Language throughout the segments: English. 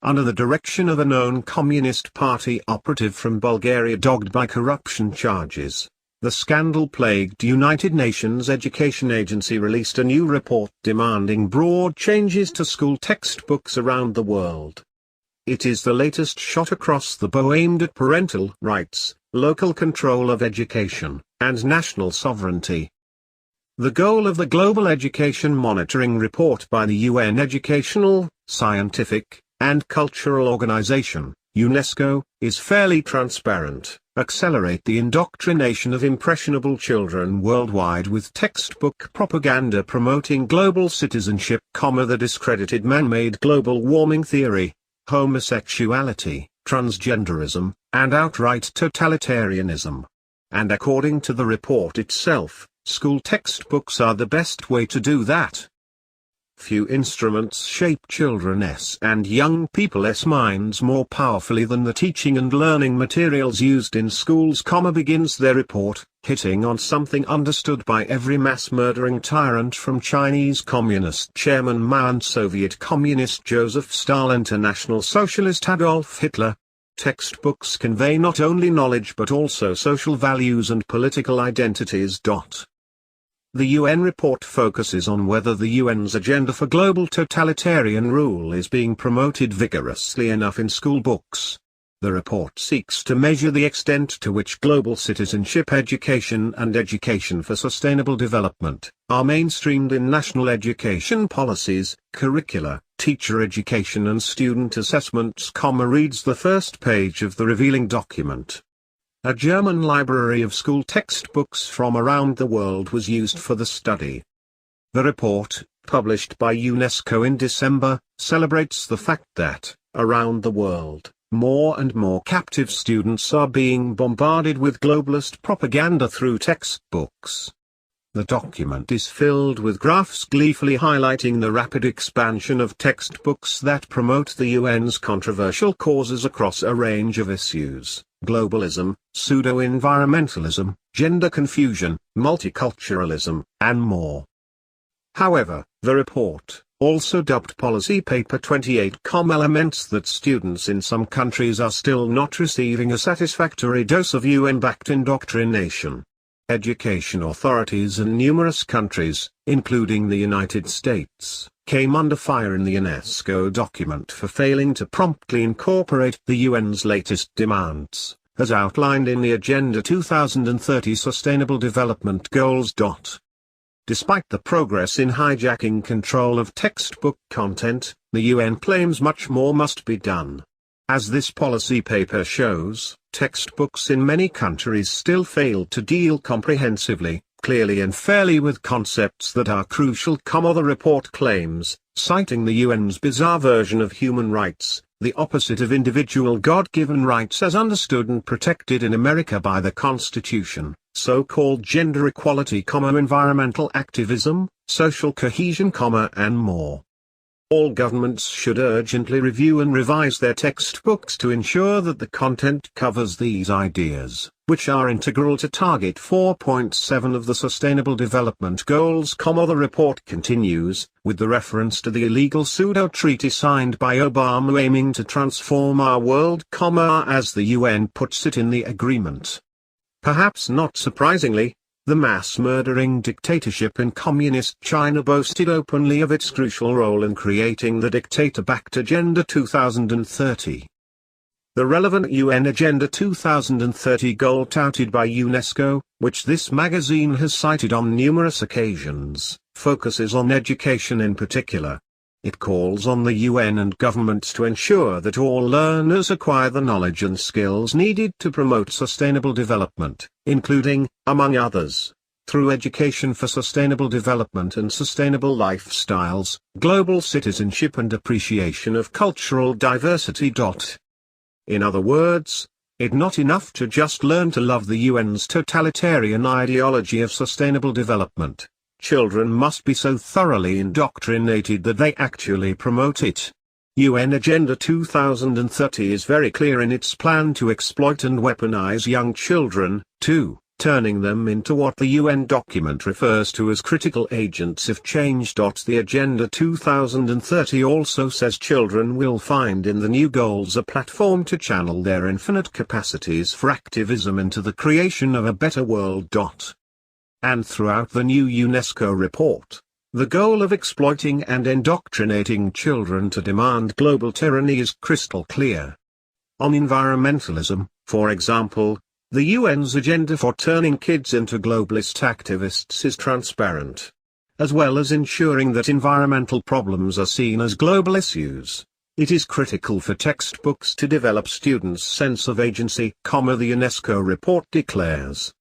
under the direction of a known Communist Party operative from Bulgaria dogged by corruption charges. The scandal-plagued United Nations Education Agency released a new report demanding broad changes to school textbooks around the world. It is the latest shot across the bow aimed at parental rights, local control of education, and national sovereignty. The goal of the Global Education Monitoring Report by the UN Educational, Scientific, and Cultural Organization, UNESCO, is fairly transparent: accelerate the indoctrination of impressionable children worldwide with textbook propaganda promoting global citizenship, the discredited man-made global warming theory, homosexuality, transgenderism, and outright totalitarianism. And according to the report itself, school textbooks are the best way to do that. Few instruments shape children's and young people's minds more powerfully than the teaching and learning materials used in schools, begins their report, hitting on something understood by every mass-murdering tyrant from Chinese Communist Chairman Mao and Soviet Communist Joseph Stalin to National Socialist Adolf Hitler. Textbooks convey not only knowledge but also social values and political identities. The UN report focuses on whether the UN's agenda for global totalitarian rule is being promoted vigorously enough in school books. The report seeks to measure the extent to which global citizenship education and education for sustainable development are mainstreamed in national education policies, curricula, teacher education and student assessments. Reads the first page of the revealing document. A German library of school textbooks from around the world was used for the study. The report, published by UNESCO in December, celebrates the fact that, around the world, more and more captive students are being bombarded with globalist propaganda through textbooks. The document is filled with graphs gleefully highlighting the rapid expansion of textbooks that promote the UN's controversial causes across a range of issues: globalism, pseudo-environmentalism, gender confusion, multiculturalism, and more. However, the report, also dubbed Policy Paper 28, laments that students in some countries are still not receiving a satisfactory dose of UN-backed indoctrination. Education authorities in numerous countries, including the United States, came under fire in the UNESCO document for failing to promptly incorporate the UN's latest demands, as outlined in the Agenda 2030 Sustainable Development Goals. Despite the progress in hijacking control of textbook content, the UN claims much more must be done. As this policy paper shows, textbooks in many countries still fail to deal comprehensively, clearly and fairly with concepts that are crucial. The report claims, citing the UN's bizarre version of human rights, the opposite of individual God-given rights as understood and protected in America by the Constitution, so-called gender equality, environmental activism, social cohesion, and more. All governments should urgently review and revise their textbooks to ensure that the content covers these ideas, which are integral to Target 4.7 of the Sustainable Development Goals. The report continues, with the reference to the illegal pseudo-treaty signed by Obama aiming to transform our world, as the UN puts it in the agreement. Perhaps not surprisingly, the mass-murdering dictatorship in Communist China boasted openly of its crucial role in creating the dictator-backed Agenda 2030. The relevant UN Agenda 2030 goal touted by UNESCO, which this magazine has cited on numerous occasions, focuses on education in particular. It calls on the UN and governments to ensure that all learners acquire the knowledge and skills needed to promote sustainable development, including, among others, through education for sustainable development and sustainable lifestyles, global citizenship and appreciation of cultural diversity. In other words, it's not enough to just learn to love the UN's totalitarian ideology of sustainable development. Children must be so thoroughly indoctrinated that they actually promote it. UN Agenda 2030 is very clear in its plan to exploit and weaponize young children, to turning them into what the UN document refers to as critical agents of change. The Agenda 2030 also says children will find in the new goals a platform to channel their infinite capacities for activism into the creation of a better world. And throughout the new UNESCO report, the goal of exploiting and indoctrinating children to demand global tyranny is crystal clear. On environmentalism, for example, the UN's agenda for turning kids into globalist activists is transparent. As well as ensuring that environmental problems are seen as global issues, it is critical for textbooks to develop students' sense of agency, the UNESCO report declares.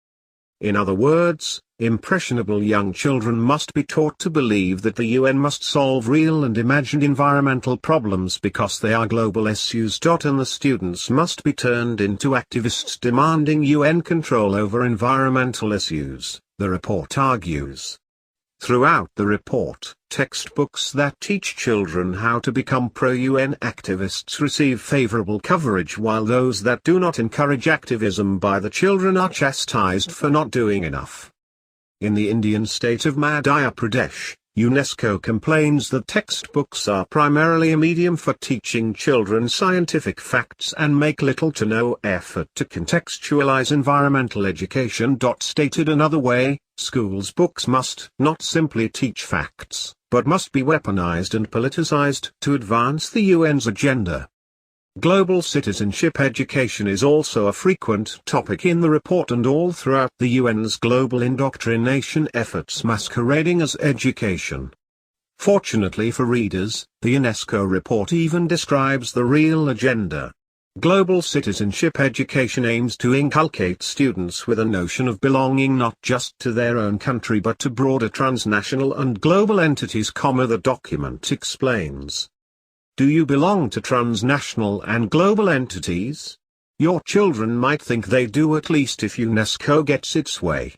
In other words, impressionable young children must be taught to believe that the UN must solve real and imagined environmental problems because they are global issues. And the students must be turned into activists demanding UN control over environmental issues, the report argues. Throughout the report, textbooks that teach children how to become pro-UN activists receive favorable coverage, while those that do not encourage activism by the children are chastised for not doing enough. In the Indian state of Madhya Pradesh, UNESCO complains that textbooks are primarily a medium for teaching children scientific facts and make little to no effort to contextualize environmental education. Stated another way, schools' books must not simply teach facts, but must be weaponized and politicized to advance the UN's agenda. Global citizenship education is also a frequent topic in the report and all throughout the UN's global indoctrination efforts masquerading as education. Fortunately for readers, the UNESCO report even describes the real agenda. Global citizenship education aims to inculcate students with a notion of belonging not just to their own country but to broader transnational and global entities. The document explains. Do you belong to transnational and global entities? Your children might think they do, at least if UNESCO gets its way.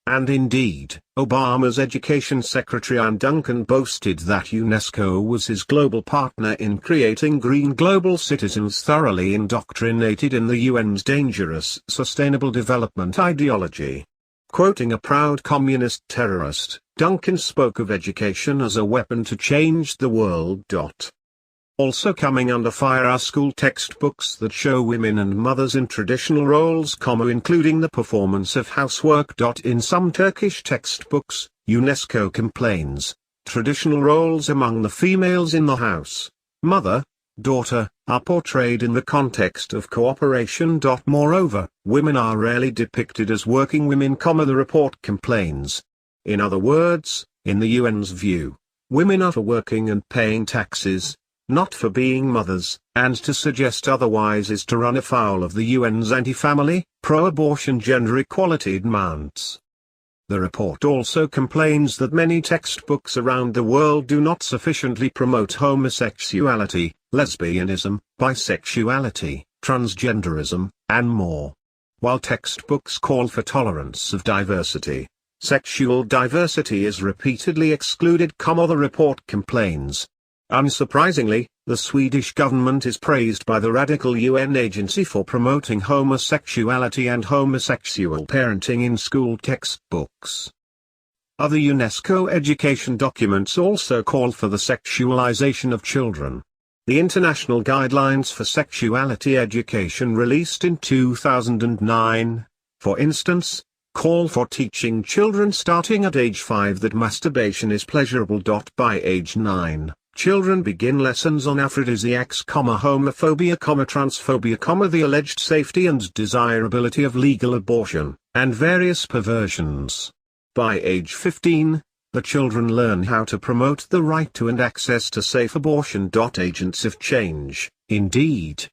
And indeed, Obama's Education Secretary Ann Duncan boasted that UNESCO was his global partner in creating green global citizens thoroughly indoctrinated in the UN's dangerous sustainable development ideology. Quoting a proud communist terrorist, Duncan spoke of education as a weapon to change the world. Also coming under fire are school textbooks that show women and mothers in traditional roles, including the performance of housework. In some Turkish textbooks, UNESCO complains, traditional roles among the females in the house, mother, daughter, are portrayed in the context of cooperation. Moreover, women are rarely depicted as working women, the report complains. In other words, in the UN's view, women are for working and paying taxes, not for being mothers, and to suggest otherwise is to run afoul of the UN's anti-family, pro-abortion gender equality demands. The report also complains that many textbooks around the world do not sufficiently promote homosexuality, lesbianism, bisexuality, transgenderism, and more. While textbooks call for tolerance of diversity, sexual diversity is repeatedly excluded. The report complains. Unsurprisingly, the Swedish government is praised by the radical UN agency for promoting homosexuality and homosexual parenting in school textbooks. Other UNESCO education documents also call for the sexualization of children. The International Guidelines for Sexuality Education, released in 2009, for instance, call for teaching children starting at age 5 that masturbation is pleasurable. By age 9, children begin lessons on aphrodisiacs, homophobia, transphobia, the alleged safety and desirability of legal abortion, and various perversions. By age 15, the children learn how to promote the right to and access to safe abortion. Agents of change, indeed.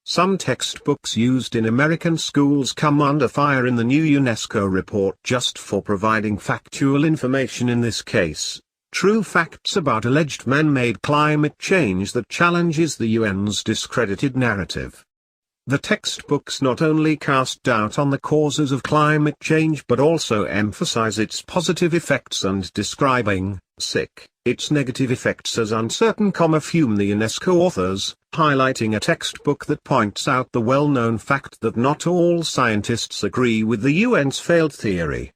Some textbooks used in American schools come under fire in the new UNESCO report just for providing factual information, in this case, true facts about alleged man-made climate change that challenges the UN's discredited narrative. The textbooks not only cast doubt on the causes of climate change but also emphasize its positive effects and describing its negative effects as uncertain, fume the UNESCO authors, highlighting a textbook that points out the well-known fact that not all scientists agree with the UN's failed theory.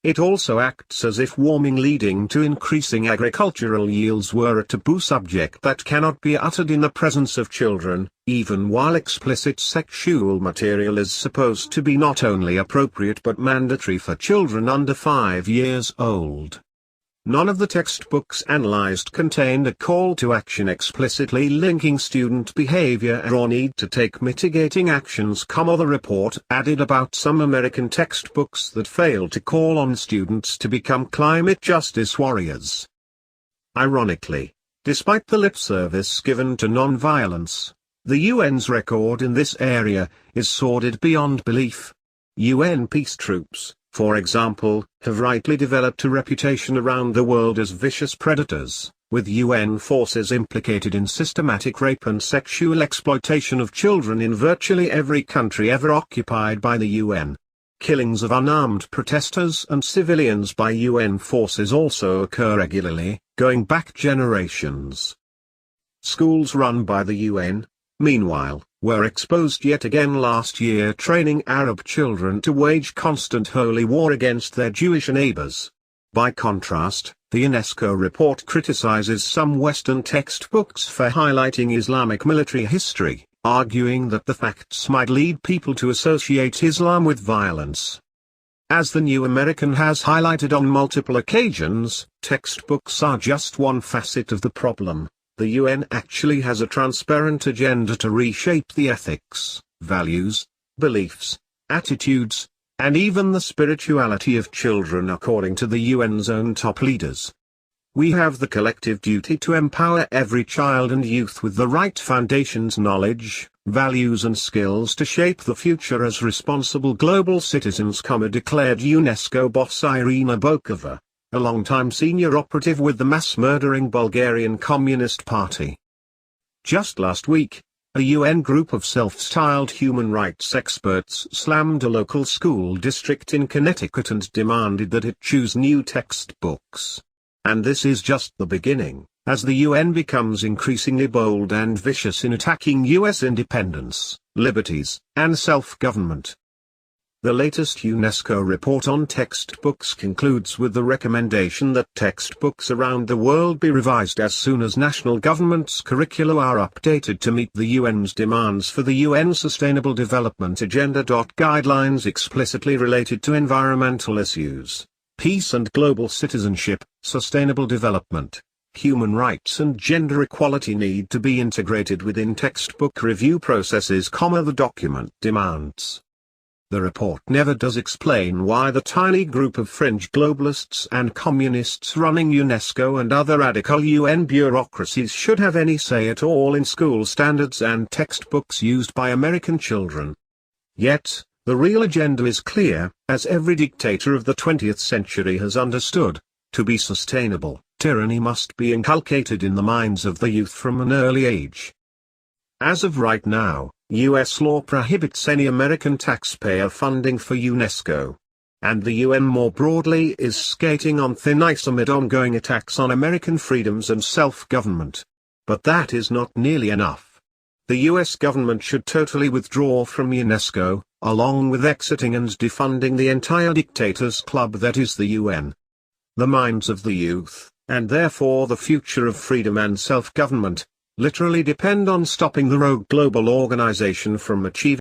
It also acts as if warming leading to increasing agricultural yields were a taboo subject that cannot be uttered in the presence of children, even while explicit sexual material is supposed to be not only appropriate but mandatory for children under 5 years old. None of the textbooks analyzed contained a call to action explicitly linking student behavior or need to take mitigating actions. The report added about some American textbooks that failed to call on students to become climate justice warriors. Ironically, despite the lip service given to non-violence, the UN's record in this area is sordid beyond belief. UN peace troops, for example, have rightly developed a reputation around the world as vicious predators, with UN forces implicated in systematic rape and sexual exploitation of children in virtually every country ever occupied by the UN. Killings of unarmed protesters and civilians by UN forces also occur regularly, going back generations. Schools run by the UN, meanwhile, were exposed yet again last year, training Arab children to wage constant holy war against their Jewish neighbors. By contrast, the UNESCO report criticizes some Western textbooks for highlighting Islamic military history, arguing that the facts might lead people to associate Islam with violence. As the New American has highlighted on multiple occasions, textbooks are just one facet of the problem. The UN actually has a transparent agenda to reshape the ethics, values, beliefs, attitudes, and even the spirituality of children according to the UN's own top leaders. We have the collective duty to empower every child and youth with the right foundations, knowledge, values and skills to shape the future as responsible global citizens, declared UNESCO boss Irina Bokova, a longtime senior operative with the mass-murdering Bulgarian Communist Party. Just last week, a UN group of self-styled human rights experts slammed a local school district in Connecticut and demanded that it choose new textbooks. And this is just the beginning, as the UN becomes increasingly bold and vicious in attacking US independence, liberties, and self-government. The latest UNESCO report on textbooks concludes with the recommendation that textbooks around the world be revised as soon as national governments' curricula are updated to meet the UN's demands for the UN Sustainable Development Agenda. Guidelines explicitly related to environmental issues, peace and global citizenship, sustainable development, human rights and gender equality need to be integrated within textbook review processes, the document demands. The report never does explain why the tiny group of fringe globalists and communists running UNESCO and other radical UN bureaucracies should have any say at all in school standards and textbooks used by American children. Yet, the real agenda is clear, as every dictator of the 20th century has understood. To be sustainable, tyranny must be inculcated in the minds of the youth from an early age. As of right now, U.S. law prohibits any American taxpayer funding for UNESCO. And the UN more broadly is skating on thin ice amid ongoing attacks on American freedoms and self-government. But that is not nearly enough. The US government should totally withdraw from UNESCO, along with exiting and defunding the entire dictators' club that is the UN. The minds of the youth, and therefore the future of freedom and self-government, literally depend on stopping the rogue global organization from achieving